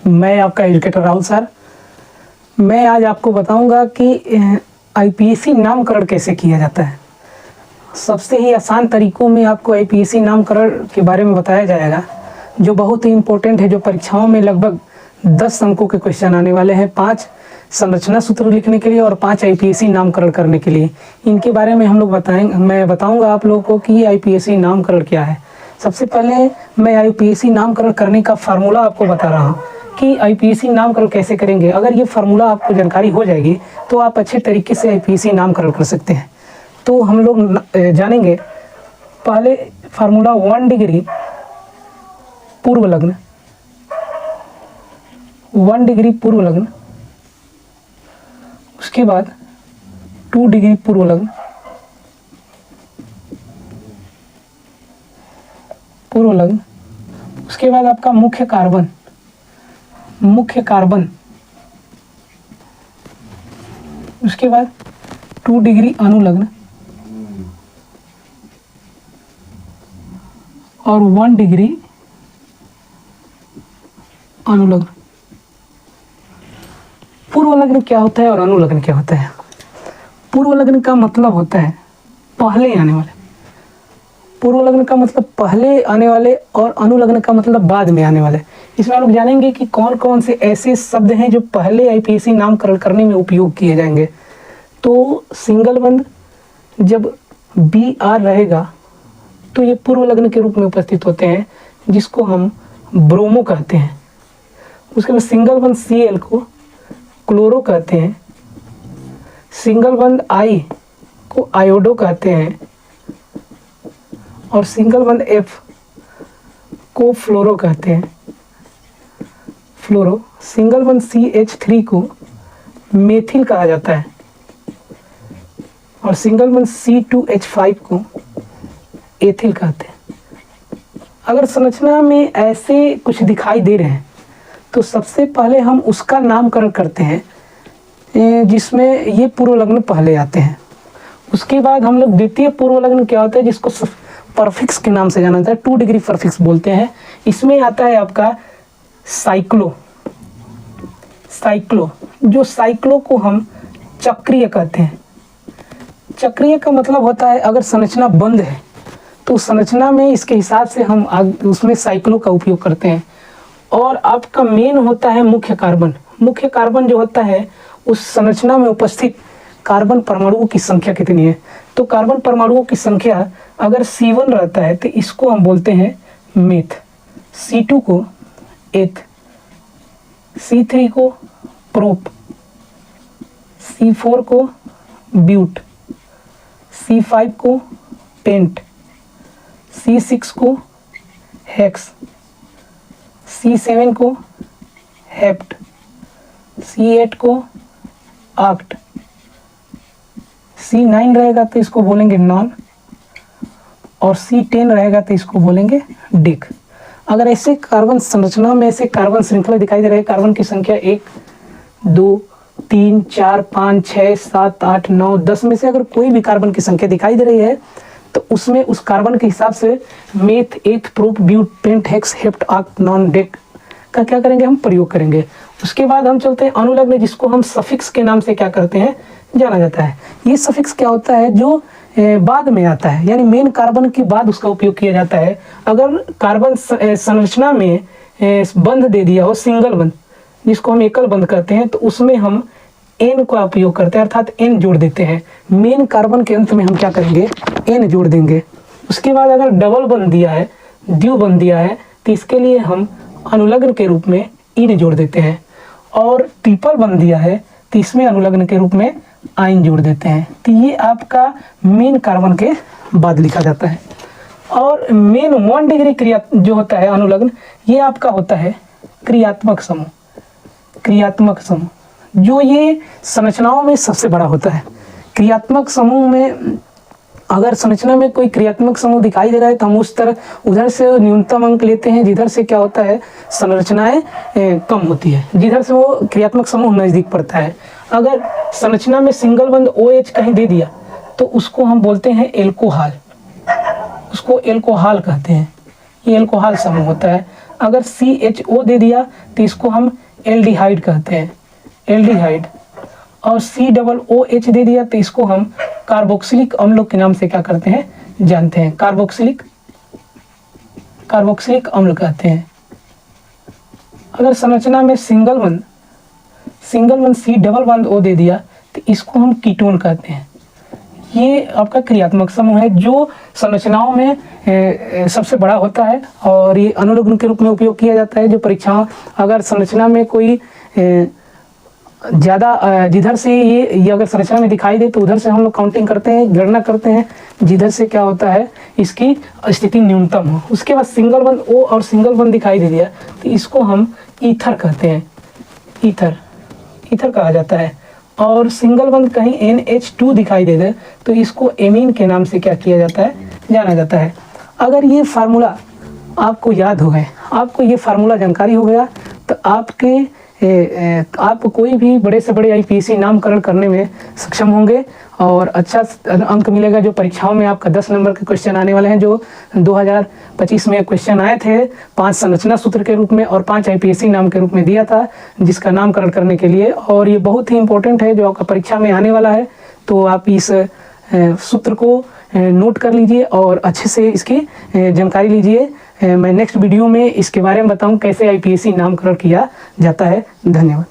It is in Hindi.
मैं आपका एजुकेटर राहुल सर। मैं आज आपको बताऊंगा कि आईपीएसी नामकरण कैसे किया जाता है। सबसे ही आसान तरीकों में आपको आईपीएसी नामकरण के बारे में बताया जाएगा, जो बहुत ही इम्पोर्टेंट है, जो परीक्षाओं में लगभग 10 अंकों के क्वेश्चन आने वाले हैं, 5 संरचना सूत्र लिखने के लिए और 5 आईपीएसी नामकरण करने के लिए। इनके बारे में हम लोग मैं बताऊंगा आप लोगों को कि आईपीएसी नामकरण क्या है। सबसे पहले मैं आईपीएसी नामकरण करने का फार्मूला आपको बता रहा हूँ कि आईपीएसी नामकरण कैसे करेंगे। अगर ये फार्मूला आपको जानकारी हो जाएगी तो आप अच्छे तरीके से आईपीएसी नामकरण कर सकते हैं। तो हम लोग जानेंगे पहले फार्मूला 1 डिग्री पूर्व लग्न, 1 डिग्री पूर्व लग्न, उसके बाद 2 डिग्री पूर्व लग्न, उसके बाद आपका मुख्य कार्बन, उसके बाद 2 डिग्री अनुलग्न और 1 डिग्री अनुलग्न। पूर्व लग्न क्या होता है और अनुलग्न क्या होता है? पूर्व लग्न का मतलब होता है पहले आने वाले, पूर्व लग्न का मतलब पहले आने वाले और अनुलग्न का मतलब बाद में आने वाले। इसमें आप लोग जानेंगे कि कौन कौन से ऐसे शब्द हैं जो पहले आईपीएसी नामकरण करने में उपयोग किए जाएंगे। तो सिंगल बंद जब बी आर रहेगा तो ये पूर्व लग्न के रूप में उपस्थित होते हैं, जिसको हम ब्रोमो कहते हैं। उसके बाद सिंगल बंद सी एल को क्लोरो कहते हैं, सिंगल बंद आई को आयोडो कहते हैं और सिंगल बंद एफ को फ्लोरो कहते हैं, फ्लोरो। सिंगल बंद CH3 को मेथिल कहा जाता है और सिंगल बंद C2H5 को एथिल कहते हैं। अगर संरचना में ऐसे कुछ दिखाई दे रहे हैं तो सबसे पहले हम उसका नामकरण करते हैं जिसमें ये पूर्व लग्न पहले आते हैं। उसके बाद हम लोग द्वितीय पूर्व लग्न क्या होता है, जिसको परफिक्स के नाम से जाना जाता है, 2 डिग्री परफिक्स बोलते हैं। इसमें आता है आपका साइक्लो, जो साइक्लो को हम चक्रीय कहते हैं। चक्रीय का मतलब होता है अगर संरचना बंद है तो संरचना में इसके हिसाब से हम उसमें साइक्लो का उपयोग करते हैं। और आपका मेन होता है मुख्य कार्बन जो होता है उस संरचना में उपस्थित कार्बन परमाणुओं की संख्या कितनी है। तो कार्बन परमाणुओं की संख्या अगर C1 रहता है तो इसको हम बोलते हैं मेथ, C2 को एथ, C3 को प्रोप, C4 को ब्यूट, C5 को पेंट, C6 को हेक्स, C7 को हेप्ट, C8 को ऑक्ट, C9 रहेगा तो इसको बोलेंगे नॉन और C10 रहेगा तो इसको बोलेंगे डिक। अगर ऐसे कार्बन संरचना में ऐसे कार्बन श्रृंखला दिखाई दे रहे हैं, कार्बन की संख्या 1 2 3 4 5 6 7 8 9 10 में से अगर कोई भी कार्बन की संख्या दिखाई दे रही है तो उसमें उस कार्बन के हिसाब से meth, eth, prop, but, pent, hex, hept, oct, non, dec का क्या करेंगे, हम प्रयोग करेंगे। उसके बाद हम चलते हैं अनुलग्न, जिसको हम सफिक्स के नाम से क्या करते हैं, जाना जाता है। ये सफिक्स क्या होता है, जो बाद में आता है, यानी मेन कार्बन के बाद उसका उपयोग किया जाता है। अगर कार्बन संरचना में बंध दे दिया हो, सिंगल बंध जिसको हम एकल बंध कहते हैं, तो उसमें हम एन का उपयोग करते हैं, अर्थात एन जोड़ देते हैं। मेन कार्बन के अंत में हम क्या करेंगे, एन जोड़ देंगे। उसके बाद अगर डबल बंध दिया है, द्विबंध बंध दिया है, तो इसके लिए हम अनुलग्न के रूप में इन जोड़ देते हैं। और ट्रिपल बंध दिया है तो इसमें अनुलग्न के रूप में आइन जोड़ देते हैं। तो ये आपका मेन कार्बन के बाद लिखा जाता है। और मेन 1 डिग्री क्रिया जो होता है अनुलग्न, ये आपका होता है क्रियात्मक समूह, जो ये संरचनाओं में सबसे बड़ा होता है। क्रियात्मक समूह में अगर संरचना में कोई क्रियात्मक समूह दिखाई दे रहा है तो हम उधर से न्यूनतम अंक लेते हैं, जिधर से क्या होता है, संरचनाएं कम होती है, जिधर से वो क्रियात्मक समूह नज़दीक पड़ता है। अगर संरचना में सिंगल बंद OH कहीं दे दिया तो उसको हम बोलते हैं एल्कोहल, उसको एल्कोहल कहते हैं, ये एल्कोहल समूह होता है। अगर CHO दे दिया तो इसको हम एल्डिहाइड कहते हैं, एल्डिहाइड। और COOH दे दिया तो इसको हम कार्बोक्सिलिक अम्ल के नाम से क्या करते हैं, जानते हैं, कार्बोक्सिलिक अम्ल कहते हैं। अगर संरचना में सिंगल बंद COO दे दिया तो इसको हम कीटोन कहते हैं। ये आपका क्रियात्मक समूह है जो संरचनाओं में सबसे बड़ा होता है और ये अनुलग्न के रूप में उपयोग किया जाता है। जो परीक्षाओं, अगर संरचना में कोई ज़्यादा जिधर से ये अगर संरचना में दिखाई दे तो उधर से हम लोग काउंटिंग करते हैं, गणना करते हैं, जिधर से क्या होता है इसकी स्थिति न्यूनतम हो। उसके बाद सिंगल बंद O और सिंगल बंद दिखाई दे दिया तो इसको हम ईथर कहते हैं, ईथर कहा जाता है। और सिंगल बंद कहीं NH2 दिखाई दे दे तो इसको एमीन के नाम से क्या किया जाता है, जाना जाता है। अगर ये फार्मूला आपको याद हो गए, आपको ये फार्मूला जानकारी हो गया तो आप कोई भी बड़े से बड़े IPSC नामकरण करने में सक्षम होंगे और अच्छा अंक मिलेगा। जो परीक्षाओं में आपका 10 नंबर के क्वेश्चन आने वाले हैं, जो 2025 में क्वेश्चन आए थे 5 संरचना सूत्र के रूप में और 5 IPSC नाम के रूप में दिया था जिसका नामकरण करने के लिए, और ये बहुत ही इंपॉर्टेंट है जो आपका परीक्षा में आने वाला है। तो आप इस सूत्र को नोट कर लीजिए और अच्छे से इसकी जानकारी लीजिए। मैं नेक्स्ट वीडियो में इसके बारे में बताऊं कैसे IPSC नामकरण किया जाता है। धन्यवाद।